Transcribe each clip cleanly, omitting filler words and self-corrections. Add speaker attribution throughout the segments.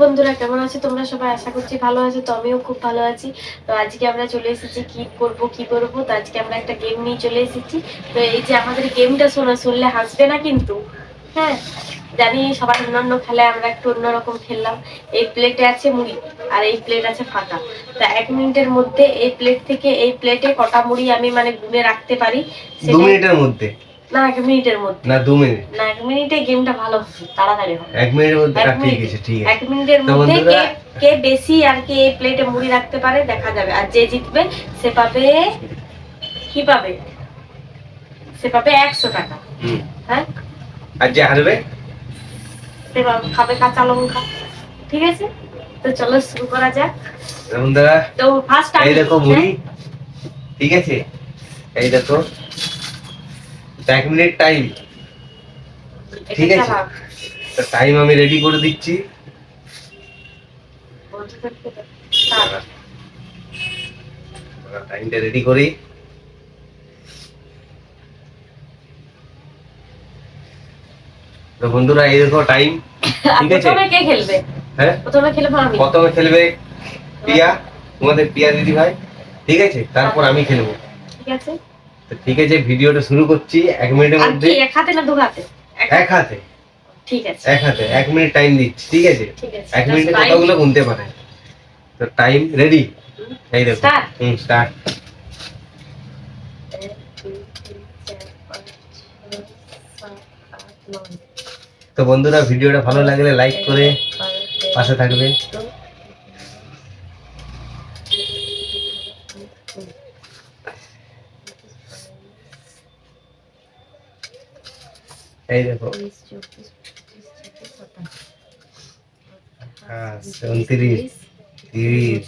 Speaker 1: বন্ধুরা, কেমন আছো তোমরা সবাই? আশা করছি ভালো আছো। তো আমিও খুব ভালো আছি। তো আজকে আমরা চলে এসেছি কি করব। তো আজকে আমরা একটা গেম নিয়ে চলে এসেছি। তো এই যে আমাদের গেমটা শুনলে হাসবে না কিন্তু। হ্যাঁ, জানি সবাই অন্যান্য খেলে, আমরা একটু অন্যরকম খেললাম। এই প্লেটে আছে মুড়ি আর এই প্লেট আছে ফাঁকা। তা 1 মিনিটের মধ্যে এই প্লেট থেকে এই প্লেটে কটা মুড়ি আমি গুনে রাখতে পারি।
Speaker 2: 2 মিনিটের মধ্যে
Speaker 1: না, 1 মিনিটের মধ্যে
Speaker 2: না, 2 মিনিট
Speaker 1: না, 1 মিনিটে গেমটা ভালো তাড়াতাড়ি হবে।
Speaker 2: 1 মিনিটের মধ্যে ঠিক আছে।
Speaker 1: 1 মিনিটের মধ্যে কে বেশি আর কে এই প্লেটে মুড়ি রাখতে পারে দেখা যাবে। আর যে জিতবে সে পাবে, কি পাবে? সে পাবে 100 টাকা। হ্যাঁ,
Speaker 2: আর যে হারবে
Speaker 1: সে খাবে কাঁচা লঙ্কা। ঠিক আছে, তো চলো শুরু করা যাক
Speaker 2: বন্ধুরা।
Speaker 1: তো ফার্স্ট
Speaker 2: এই দেখো মুড়ি, ঠিক আছে? এই দেখো 1 মিনিট টাইম, ঠিক আছে? তো টাইম আমি রেডি করে দিচ্ছি। টাইমটা রেডি করি। তো বন্ধুরা এই দেখো টাইম, ঠিক আছে?
Speaker 1: প্রথমে কে খেলবে?
Speaker 2: হ্যাঁ,
Speaker 1: প্রথমে খেলবো আমি।
Speaker 2: প্রথমে খেলবে পিয়া, তোমাদের পিয়া দিদি ভাই, ঠিক আছে? তারপর আমি খেলবো,
Speaker 1: ঠিক আছে?
Speaker 2: তো ঠিক আছে, ভিডিওটা শুরু করছি 1 মিনিটের
Speaker 1: আর
Speaker 2: মধ্যে।
Speaker 1: কি এক হাতে না দু হাতে?
Speaker 2: এক হাতে।
Speaker 1: ঠিক আছে,
Speaker 2: এক হাতে 1 মিনিট টাইম দিচ্ছি, ঠিক আছে?
Speaker 1: ঠিক আছে।
Speaker 2: 1 মিনিটে কতগুলো গুনতে পারে? তো টাইম রেডি, এই দেখো।
Speaker 1: স্টার্ট।
Speaker 2: স্টার্ট। তো বন্ধুরা ভিডিওটা ভালো লাগলে লাইক করে পাশে থাকবে। এই দেখো 29, 30, 30।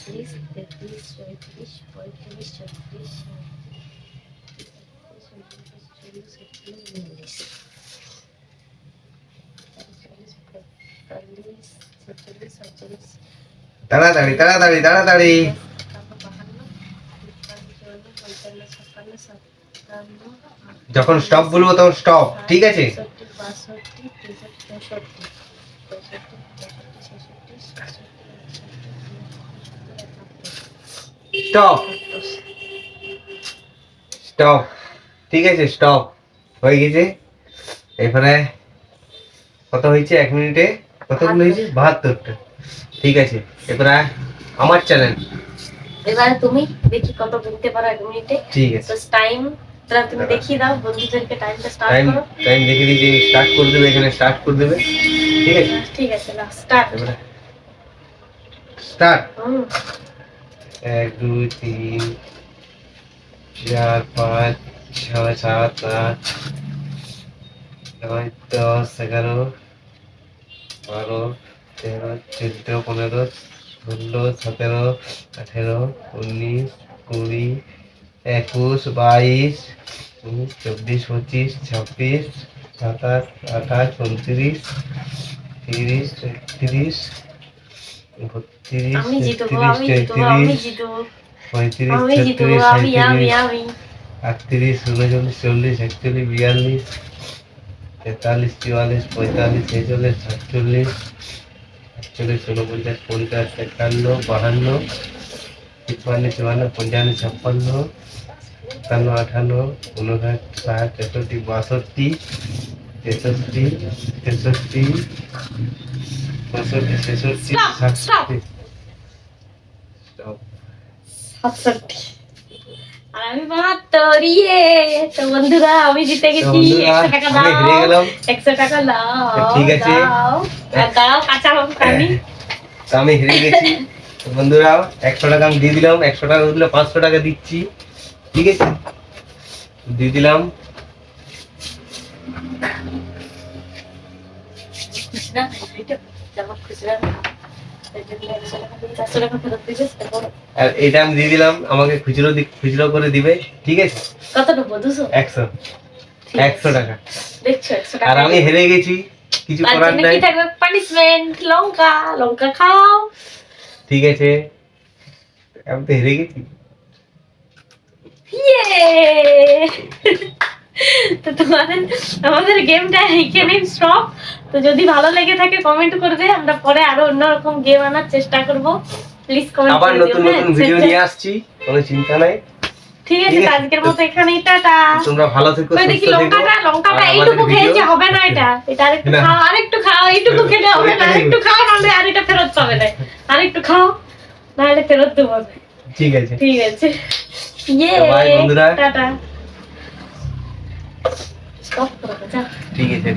Speaker 2: তাড়াতাড়ি তাড়াতাড়ি তাড়াতাড়ি। যখন স্টপ বলবো তখন স্টপ, ঠিক আছে? স্টপ স্টপ, ঠিক আছে? স্টপ হয়ে গেছে। এবারে কত হয়েছে 1 মিনিটে? কতগুলো হয়েছে? 72টা, ঠিক আছে। এবারে আমার চ্যানেল,
Speaker 1: এবারে তুমি দেখি কত গুনতে পারো 1 মিনিটে।
Speaker 2: ঠিক আছে।
Speaker 1: তো টাইম তাহলে তুমি দেখিয়ে দাও বন্ধুদেরকে, টাইমটা স্টার্ট করো।
Speaker 2: টাইম দেখে দিয়েছি, স্টার্ট করে দেবে, এখানে স্টার্ট করে দেবে, ঠিক আছে?
Speaker 1: ঠিক আছে, না স্টার্ট।
Speaker 2: এবারে স্টার্ট। 1 2 3 4 5 6 7 8 9 10 11 12 13 14 15 16 17 18 19 20 21 22 24 25 26 27 28 29 30 31 32
Speaker 1: আমি জিতবো,
Speaker 2: 33
Speaker 1: আমি জিতবো, আমি
Speaker 2: 34
Speaker 1: জিতবো,
Speaker 2: 35
Speaker 1: আমি জিতবো,
Speaker 2: 36
Speaker 1: আমি
Speaker 2: 37 38 39 40 41 42 43 44 45 46 47 48 49 50 51 52 53 54 55 56 57 58 59 60 61 62 63 63 64 66 67। স্টপ।
Speaker 1: 67। আর আমি 72। ইয়ে! তো বন্ধুরা আমি জিতে গেছি। 100 টাকা দাও,
Speaker 2: আমি হেরে গেলাম।
Speaker 1: 100 টাকা দাও।
Speaker 2: ঠিক আছে,
Speaker 1: দাও কাঁচা লঙ্কা নি।
Speaker 2: তো আমি হেরে গেছি। তো বন্ধুরা 100 টাকা আমি দিয়ে দিলাম, 100 টাকা দিলে 500 টাকা দিচ্ছি, ঠিক আছে? দিয়ে দিলাম।
Speaker 1: খুচরা এটা জামা খুচরা।
Speaker 2: আর এটা আমি দিয়ে দিলাম, আমাকে খুচরো করে দিবে, ঠিক আছে?
Speaker 1: কত নেবো? 200?
Speaker 2: 100 টাকা।
Speaker 1: দেখছো 100 টাকা।
Speaker 2: আর আমি হেরে গেছি, কিছু করার নাই।
Speaker 1: কি থাকবে? পানিশমেন্ট, লঙ্কা। লঙ্কা খাও,
Speaker 2: ঠিক আছে? আমি তো হেরে গেছি।
Speaker 1: ইয়ে! তো আমাদের গেমটা এখানে স্টপ। তো যদি ভালো লেগে থাকে কমেন্ট করবে, আমরা পরে আরো অন্যরকম গেম আনার চেষ্টা করব। প্লিজ কমেন্ট
Speaker 2: আবার
Speaker 1: করে দিও।
Speaker 2: নতুন নতুন ভিডিও নিয়ে আসছি, কোনো চিন্তা নাই।
Speaker 1: ঠিক আছে,
Speaker 2: ঠিক আছে।
Speaker 1: আজকের মতো এখানেই টাটা।
Speaker 2: তোমরা ভালো থেকো,
Speaker 1: ওই
Speaker 2: সুস্থ
Speaker 1: দেখি
Speaker 2: থেকো।
Speaker 1: লঙ্কাটা
Speaker 2: আর
Speaker 1: এইটুকু
Speaker 2: আমাদের
Speaker 1: খেয়েছে,
Speaker 2: ভিডিও-
Speaker 1: হবে না এটা। এটা আরেকটু
Speaker 2: না।
Speaker 1: খাও, আরেকটু খাও, এইটুকু খেলে হবে না, আরেকটু খাও, নাহলে আর এটা ফেরত পাবে না। আরেকটু খাও, নাহলে ফেরত দেবো আমি।
Speaker 2: ঠিক আছে।
Speaker 1: ঠিক আছে, ইয়ে
Speaker 2: তো bye বন্ধুরা।
Speaker 1: টাটা। স্টপ করো, যা।
Speaker 2: ঠিক আছে।